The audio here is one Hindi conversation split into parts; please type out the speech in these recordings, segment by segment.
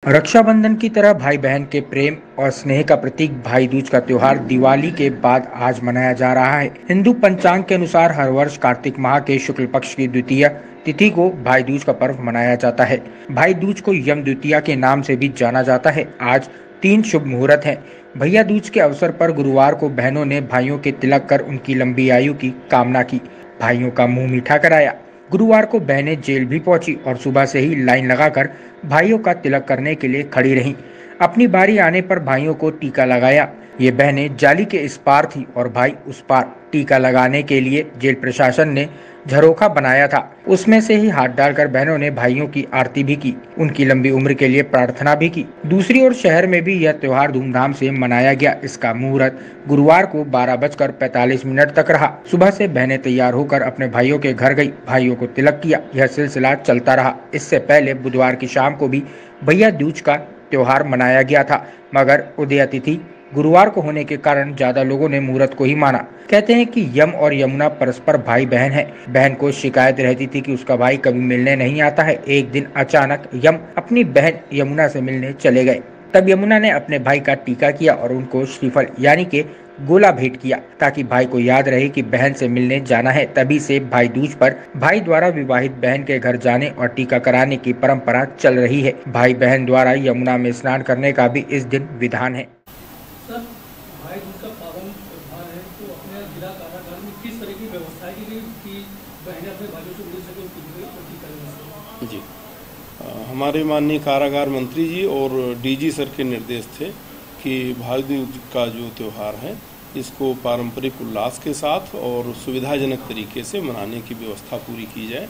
रक्षाबंधन की तरह भाई बहन के प्रेम और स्नेह का प्रतीक भाई दूज का त्योहार दिवाली के बाद आज मनाया जा रहा है। हिंदू पंचांग के अनुसार हर वर्ष कार्तिक माह के शुक्ल पक्ष की द्वितीय तिथि को भाई दूज का पर्व मनाया जाता है। भाई दूज को यम द्वितीया के नाम से भी जाना जाता है। आज 3 शुभ मुहूर्त हैं। भैया दूज के अवसर पर गुरुवार को बहनों ने भाइयों के तिलक कर उनकी लंबी आयु की कामना की, भाइयों का मुंह मीठा कराया। गुरुवार को बहनें जेल भी पहुंची और सुबह से ही लाइन लगाकर भाइयों का तिलक करने के लिए खड़ी रहीं। अपनी बारी आने पर भाइयों को टीका लगाया। ये बहनें जाली के इस पार थी और भाई उस पार। टीका लगाने के लिए जेल प्रशासन ने झरोखा बनाया था, उसमें से ही हाथ डालकर बहनों ने भाइयों की आरती भी की, उनकी लंबी उम्र के लिए प्रार्थना भी की। दूसरी ओर शहर में भी यह त्योहार धूमधाम से मनाया गया। इसका मुहूर्त गुरुवार को 12:45 तक रहा। सुबह से बहनें तैयार होकर अपने भाइयों के घर गई, भाइयों को तिलक किया। यह सिलसिला चलता रहा। इससे पहले बुधवार की शाम को भी भैया दूज का त्योहार मनाया गया था, मगर उदय तिथि गुरुवार को होने के कारण ज्यादा लोगों ने मुहूर्त को ही माना। कहते हैं कि यम और यमुना परस्पर भाई बहन है। बहन को शिकायत रहती थी कि उसका भाई कभी मिलने नहीं आता है। एक दिन अचानक यम अपनी बहन यमुना से मिलने चले गए। तब यमुना ने अपने भाई का टीका किया और उनको श्रीफल यानी के गोला भेंट किया, ताकि भाई को याद रहे कि बहन से मिलने जाना है। तभी से भाई दूज पर भाई द्वारा विवाहित बहन के घर जाने और टीका कराने की परंपरा चल रही है। भाई बहन द्वारा यमुना में स्नान करने का भी इस दिन विधान है। सर, भाई दूज का पावन त्योहार है, तो अपने जिला कारागार में किस तरह की व्यवस्था की गई कि बहनें अपने भाइयों से मिल सके और टीका लगा सके? जी, हमारे माननीय कारागार मंत्री जी और डीजी सर के निर्देश थे कि भाई दूज का जो त्यौहार है इसको पारंपरिक उल्लास के साथ और सुविधाजनक तरीके से मनाने की व्यवस्था पूरी की जाए।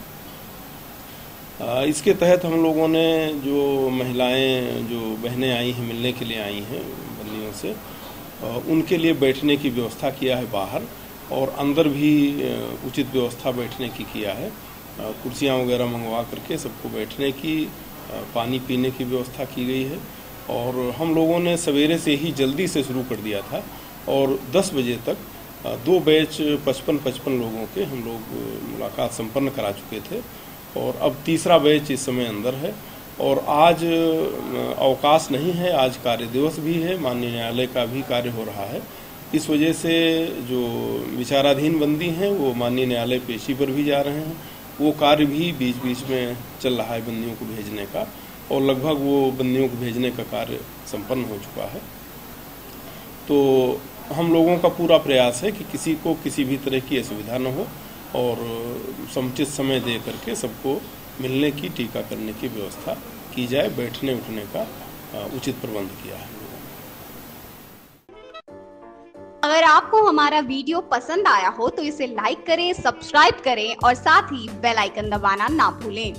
इसके तहत हम लोगों ने जो महिलाएं जो बहनें आई हैं मिलने के लिए आई हैं बंदियों से, उनके लिए बैठने की व्यवस्था किया है बाहर, और अंदर भी उचित व्यवस्था बैठने की किया है। कुर्सियां वगैरह मंगवा करके सबको बैठने की, पानी पीने की व्यवस्था की गई है। और हम लोगों ने सवेरे से ही जल्दी से शुरू कर दिया था और 10 बजे तक 2 बैच 55-55 लोगों के हम लोग मुलाकात संपन्न करा चुके थे, और अब तीसरा बैच इस समय अंदर है। और आज अवकाश नहीं है, आज कार्य दिवस भी है, माननीय न्यायालय का भी कार्य हो रहा है। इस वजह से जो विचाराधीन बंदी हैं वो माननीय न्यायालय पेशी पर भी जा रहे हैं। वो कार्य भी बीच बीच में चल रहा है बंदियों को भेजने का, और लगभग वो बंदियों को भेजने का कार्य संपन्न हो चुका है। तो हम लोगों का पूरा प्रयास है कि किसी को किसी भी तरह की असुविधा न हो, और समुचित समय दे करके सबको मिलने की, टीका करने की व्यवस्था की जाए। बैठने उठने का उचित प्रबंध किया है। अगर आपको हमारा वीडियो पसंद आया हो तो इसे लाइक करें, सब्सक्राइब करें और साथ ही बेल आइकन दबाना ना भूलें।